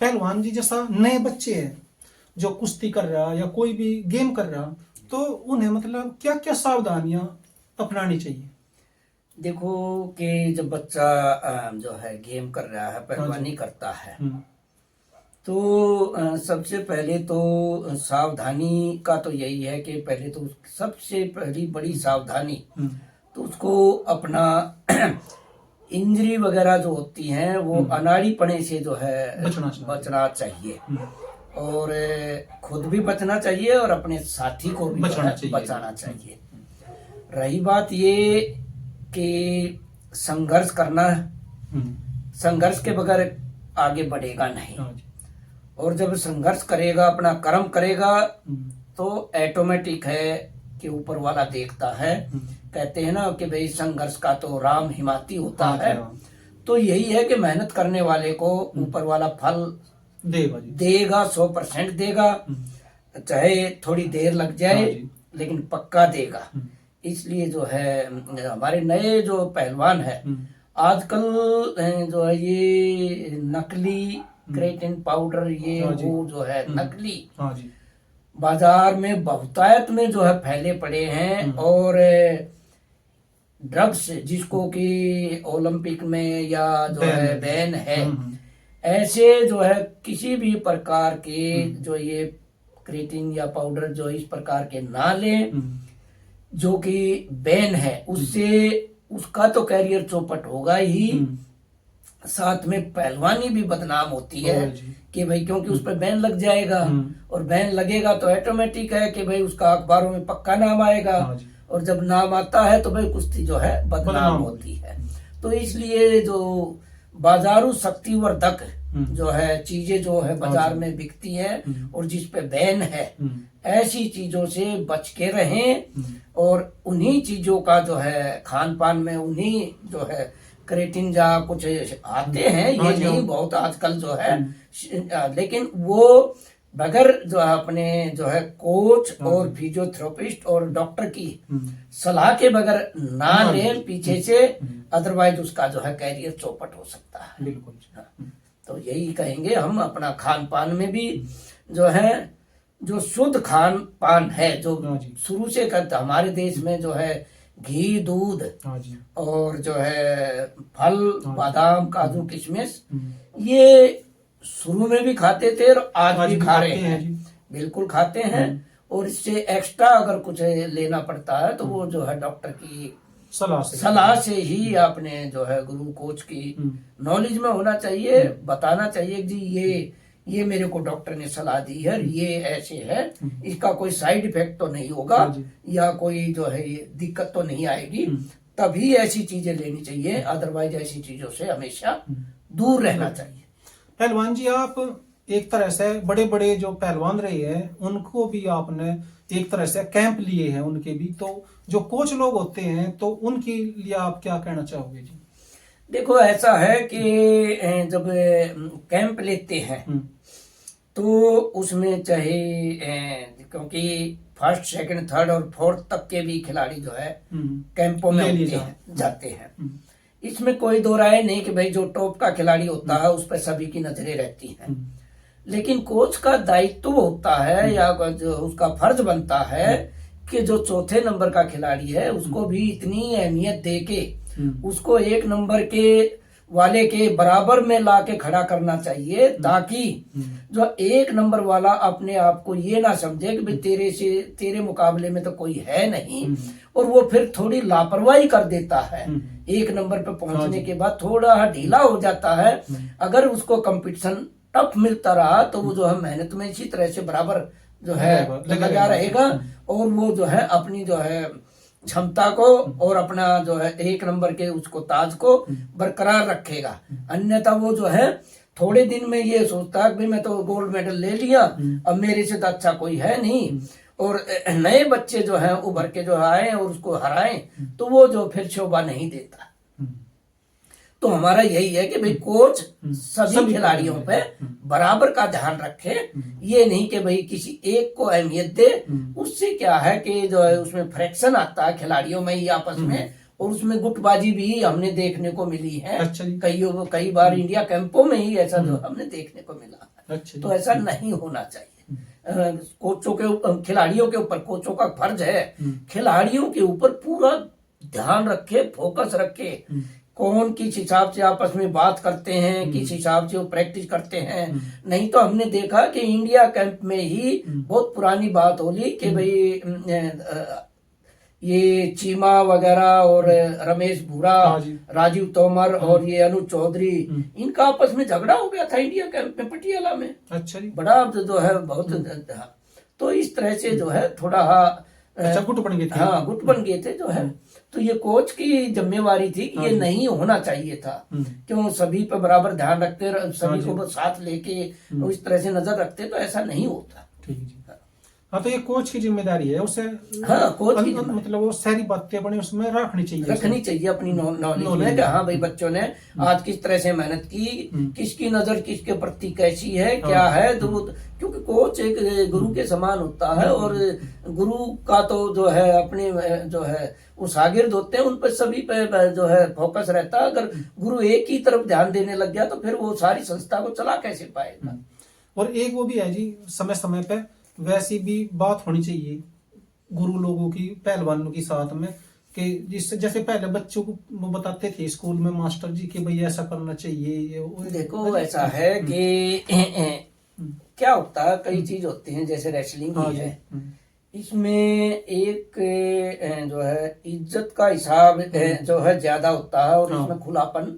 पहलवान जी जैसा नए बच्चे हैं जो कुश्ती कर रहा या कोई भी गेम कर रहा, तो उन्हें मतलब क्या क्या सावधानियां अपनानी चाहिए? देखो कि जब बच्चा जो है गेम कर रहा है, हाँ जी। पहलवानी करता है, हम्म। तो सबसे पहले तो सावधानी का तो यही है कि पहले तो सबसे पहली बड़ी सावधानी हम्म। तो उसको अपना इंजरी वगैरह जो होती हैं वो अनाड़ीपने से जो है बचना चाहिए। चाहिए। और खुद भी बचना चाहिए और अपने साथी को भी जो बचाना है चाहिए। बचाना चाहिए। रही बात ये कि संघर्ष करना, संघर्ष के बगैर आगे बढ़ेगा नहीं। हाँ जी। और जब संघर्ष करेगा, अपना कर्म करेगा, तो ऑटोमेटिक है कि ऊपर वाला देखता है। कहते हैं ना कि भाई संघर्ष का तो राम हिमाती होता हाँ जी, है। हाँ। तो यही है कि मेहनत करने वाले को ऊपर वाला फल देगा जी। देगा, 100% देगा। चाहे थोड़ी देर लग जाए, हाँ जी। लेकिन पक्का देगा। इसलिए जो है हमारे नए जो पहलवान है आजकल जो है ये नकली क्रेटिन पाउडर, ये हाँ जी। वो जो है नकली हाँ जी। बाजार में बहुतायत में जो है फैले पड़े हैं। और ड्रग्स जिसको कि ओलंपिक में या जो है बैन है, ऐसे जो है किसी भी प्रकार के जो ये क्रेटिन या पाउडर जो इस प्रकार के ना लें, जो कि बैन है, उससे उसका तो कैरियर चौपट होगा ही, साथ में पहलवानी भी बदनाम होती है कि भाई क्योंकि उस पर बैन लग जाएगा। और बैन लगेगा तो ऑटोमेटिक है कि भाई उसका अखबारों में पक्का नाम आएगा। और जब नाम आता है तो भाई कुश्ती जो है बदनाम होती है। तो इसलिए जो बाजारू शक्तिवर्धक जो है चीजें जो है बाजार में बिकती हैं और जिस पे बैन है, ऐसी चीजों से बच के रहें। और उन्हीं चीजों का जो है खान पान में उन्हीं जो है क्रेटिन जा कुछ आते हैं, ये नहीं बहुत आजकल जो है, लेकिन वो बगैर जो है अपने जो है कोच और फिजियोथेरेपिस्ट और डॉक्टर की सलाह के बगैर ना लें पीछे से, अदरवाइज उसका जो है कैरियर चौपट हो सकता है। बिल्कुल। तो यही कहेंगे हम, अपना खान पान में भी जो है जो शुद्ध खान पान है, जो शुरू से करता हमारे देश में जो है घी, दूध और जो है फल, बादाम, काजू, किशमिश, ये शुरू में भी खाते थे और आज भी खा रहे हैं। बिल्कुल खाते हैं। और इससे एक्स्ट्रा अगर कुछ लेना पड़ता है तो वो जो है डॉक्टर की सलाह से ही अपने जो है गुरु कोच की नॉलेज में होना चाहिए। बताना चाहिए कि ये मेरे को डॉक्टर ने सलाह दी है, ये ऐसे है, इसका कोई साइड इफेक्ट तो नहीं होगा या कोई जो है ये दिक्कत तो नहीं आएगी, तभी ऐसी चीजें लेनी चाहिए। अदरवाइज ऐसी चीजों से हमेशा दूर रहना चाहिए। पहलवान जी, आप एक तरह से बड़े बड़े जो पहलवान रहे हैं उनको भी आपने एक तरह से कैंप लिए हैं उनके भी, तो जो कोच लोग होते हैं तो उनके लिए आप क्या कहना चाहोगे जी? देखो ऐसा है कि जब कैंप लेते हैं तो उसमें चाहे क्योंकि फर्स्ट, सेकंड, थर्ड और फोर्थ तक के भी खिलाड़ी जो है कैंपों में जाते हैं। इसमें कोई दो राय नहीं कि भाई जो टॉप का खिलाड़ी होता है उस पर सभी की नजरें रहती हैं। लेकिन कोच का दायित्व होता है या जो उसका फर्ज बनता है कि जो चौथे नंबर का खिलाड़ी है उसको भी इतनी अहमियत दे के उसको एक नंबर के वाले के बराबर में ला के खड़ा करना चाहिए, ताकि जो एक नंबर वाला अपने आप को ये ना समझे कि भाई तेरे मुकाबले में तो कोई है नहीं, और वो फिर थोड़ी लापरवाही कर देता है। एक नंबर पे पहुंचने के बाद थोड़ा ढीला हो जाता है। अगर उसको कंपटीशन टफ मिलता रहा तो वो जो है मेहनत में इसी तरह से बराबर जो है लगा रहेगा और वो जो है अपनी जो है क्षमता को और अपना जो है एक नंबर के उसको ताज को बरकरार रखेगा। अन्यथा वो जो है थोड़े दिन में ये सोचता है कि मैं तो गोल्ड मेडल ले लिया, अब मेरे से तो अच्छा कोई है नहीं। और नए बच्चे जो हैं उभर के जो आए और उसको हराएं तो वो जो फिर शोभा नहीं देता। तो हमारा यही है कि भाई कोच सभी खिलाड़ियों पे बराबर का ध्यान रखे, ये नहीं कि भाई किसी एक को अहमियत दे। उससे क्या है कि जो है उसमें फ्रैक्शन आता है खिलाड़ियों में ही आपस में, और उसमें गुटबाजी भी हमने देखने को मिली है। अच्छा जी। कई बार इंडिया कैंपों में ही ऐसा जो हमने देखने को मिला है। अच्छा जी। तो ऐसा नहीं होना चाहिए। कोचों के, खिलाड़ियों के ऊपर कोचों का फर्ज है खिलाड़ियों के ऊपर पूरा ध्यान रखे, फोकस रखे, कौन किस हिसाब से आपस में बात करते हैं, किस हिसाब से वो प्रैक्टिस करते हैं। नहीं तो हमने देखा कि इंडिया कैंप में ही बहुत पुरानी बात होली कि भाई ये चीमा वगैरह और रमेश भूरा, राजीव तोमर और ये अनुज चौधरी, इनका आपस में झगड़ा हो गया था इंडिया कैंप में पटियाला में। अच्छा जी। बड़ा जो है बहुत। तो इस तरह से जो है थोड़ा अच्छा, गुट बन गए थे। हाँ, गुट बन गए थे जो है। तो ये कोच की जिम्मेवारी थी कि ये नहीं होना चाहिए था। क्यों सभी पे बराबर ध्यान रखते, सभी को साथ लेके इस तरह से नजर रखते तो ऐसा नहीं होता। ठीक है जी। हाँ, तो ये कोच की जिम्मेदारी है उसे। हाँ, कोच की मतलब वो सारी बातें बनी उसमें रखनी चाहिए अपनी नॉलेज में कि हाँ भाई बच्चों ने आज किस तरह से मेहनत की, किसकी नजर किसके प्रति कैसी है, क्या है। तो क्योंकि कोच एक गुरु के समान होता है और गुरु का तो जो है अपने जो है वो शागिर्द होते हैं, उन पर सभी पे जो है फोकस रहता है। अगर गुरु एक ही तरफ ध्यान देने लग गया तो फिर वो सारी संस्था को चला कैसे पाएगा। और एक वो भी है जी, समय समय पे वैसी भी बात होनी चाहिए गुरु लोगों की, पहलवानों की साथ में, कि जिससे जैसे पहले बच्चों को वो बताते थे स्कूल में मास्टर जी कि भाई ऐसा करना चाहिए। देखो ऐसा है कि क्या होता है, कई चीज होती हैं जैसे रेसलिंग ही है, इसमें एक जो है इज्जत का हिसाब जो है ज्यादा होता है और इसमें खुलापन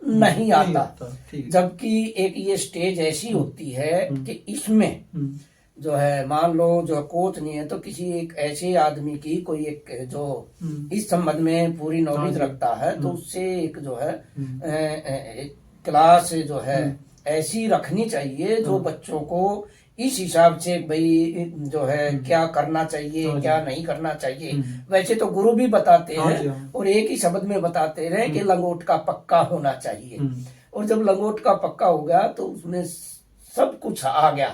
नहीं आता। जबकि एक ये स्टेज ऐसी होती है कि इसमें जो है मान लो जो कोच नहीं है तो किसी एक ऐसे आदमी की कोई एक जो इस संबंध में पूरी नॉलेज रखता है तो उससे एक जो है एक क्लास जो है ऐसी रखनी चाहिए जो बच्चों को इस हिसाब से भाई जो है क्या करना चाहिए क्या नहीं करना चाहिए। वैसे तो गुरु भी बताते हैं और एक ही शब्द में बताते रहे कि लंगोट का पक्का होना चाहिए। और जब लंगोट का पक्का हो गया तो उसमें सब कुछ आ गया।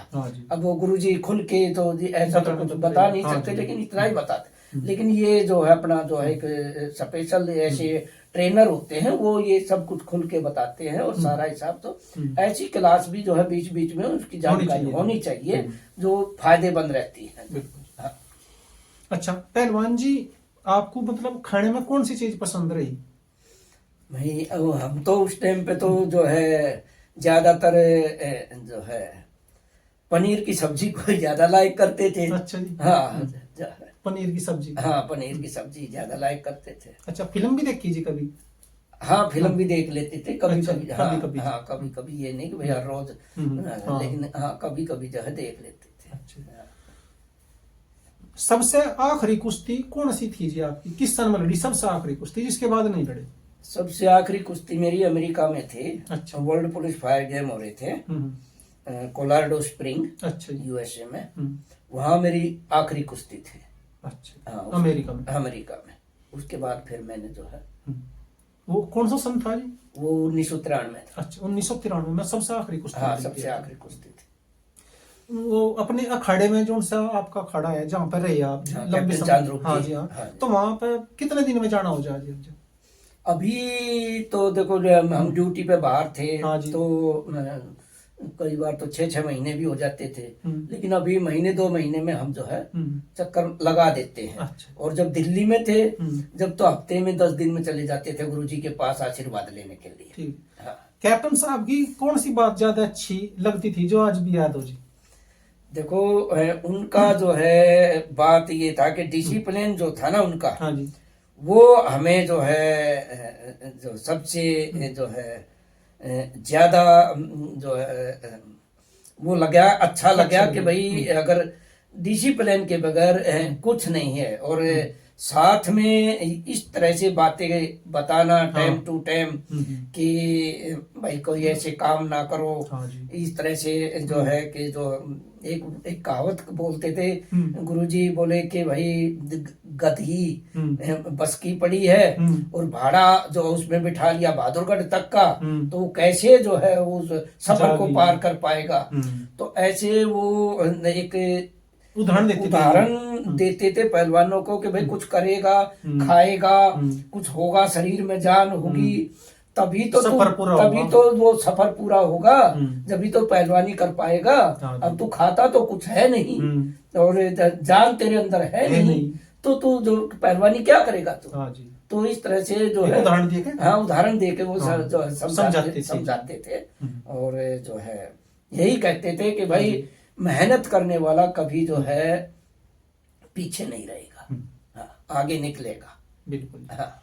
अब वो गुरुजी खुल के तो ऐसा तो कुछ बता नहीं सकते, लेकिन इतना ही बताते। लेकिन ये जो है अपना जो है एक स्पेशल ऐसे ट्रेनर होते हैं वो ये सब कुछ खुल के बताते हैं और सारा हिसाब। तो ऐसी क्लास भी जो है बीच बीच में उसकी जानकारी होनी चाहिए जो फायदेमंद रहती है। हाँ। अच्छा पहलवान जी, आपको मतलब खाने में कौन सी चीज पसंद रही? भाई हम तो उस टाइम पे तो जो है ज्यादातर जो है पनीर की सब्जी को ज्यादा लाइक करते थे। अच्छा जी। हाँ, पनीर की सब्जी। हाँ, पनीर की सब्जी ज्यादा लाइक करते थे। अच्छा, फिल्म भी देखी जी कभी? हाँ, फिल्म भी देख लेते थे कभी कभी। हाँ, कभी कभी ये नहीं कि भाई हर रोज, लेकिन हाँ कभी कभी जो है देख लेते थे। अच्छा। सबसे आखिरी कुश्ती कौन सी थी जी आपकी? किस सन में लड़ी सबसे आखिरी कुश्ती जिसके बाद नहीं लड़े? सबसे आखिरी कुश्ती मेरी अमेरिका में थी। अच्छा। वर्ल्ड पुलिस फायर गेम हो रहे थे कोलोराडो स्प्रिंग, अच्छा, यूएसए में। वहां मेरी आखिरी कुश्ती थी। अच्छा। हाँ, अमेरिका में। उसके बाद फिर मैंने जो है वो कौन सा सन था जी? वो 1993 था। अच्छा, 1993 में सबसे आखिरी कुश्ती। हाँ, सबसे आखिरी कुश्ती थी। वो अपने अखाड़े में जो सा आपका अखाड़ा है जहाँ पर रहे आप लंबे समय। हाँ जी। हाँ, तो वहाँ पे कितने दिन में जाना हो जाए? अभी तो देखो हम ड्यूटी पे बाहर थे। हाँ जी। तो कई बार तो 6-6 महीने भी हो जाते थे, लेकिन अभी महीने 2 महीने में हम जो है चक्कर लगा देते हैं। अच्छा। और जब दिल्ली में थे जब तो हफ्ते में 10 दिन में चले जाते थे गुरुजी के पास आशीर्वाद लेने के लिए। हाँ। कैप्टन साहब की कौन सी बात ज्यादा अच्छी लगती थी जो आज भी याद हो जी? देखो उनका जो है बात ये था कि डिसिप्लिन जो था ना उनका। हाँ जी। वो हमें जो है जो सबसे जो है ज्यादा जो है वो लगा, अच्छा लगा कि भाई अगर डिसिप्लिन के बगैर कुछ नहीं है। और साथ में इस तरह से बातें बताना टाइम टू टाइम कि भाई कोई ऐसे काम ना करो। इस तरह से जो है कि जो एक कहावत बोलते थे गुरुजी, बोले कि भाई गधी बस की पड़ी है और भाड़ा जो उसमें बिठा लिया बहादुरगढ़ तक का, तो कैसे जो है उस सफर को पार कर पाएगा। तो ऐसे वो एक उदाहरण देते थे। उदाहरण देते थे पहलवानों को कि भाई कुछ करेगा, खाएगा, कुछ होगा, शरीर में जान होगी, तभी तो सफर पूरा तभी होगा। तो वो सफर पूरा होगा, जभी तो पहलवानी कर पाएगा। हाँ जी। अब तू खाता तो कुछ है नहीं और जान तेरे अंदर है नहीं, तो तू जो पहलवानी क्या करेगा तू। हाँ जी। तो इस तरह से जो एक है उदाहरण दिए के हाँ उदाहरण दे के वो हाँ, जो है समझाते थे। और जो है यही कहते थे कि भाई मेहनत करने वाला कभी जो है पीछे नहीं रहेगा, हाँ, आगे निकलेगा। बिल्कुल। हाँ।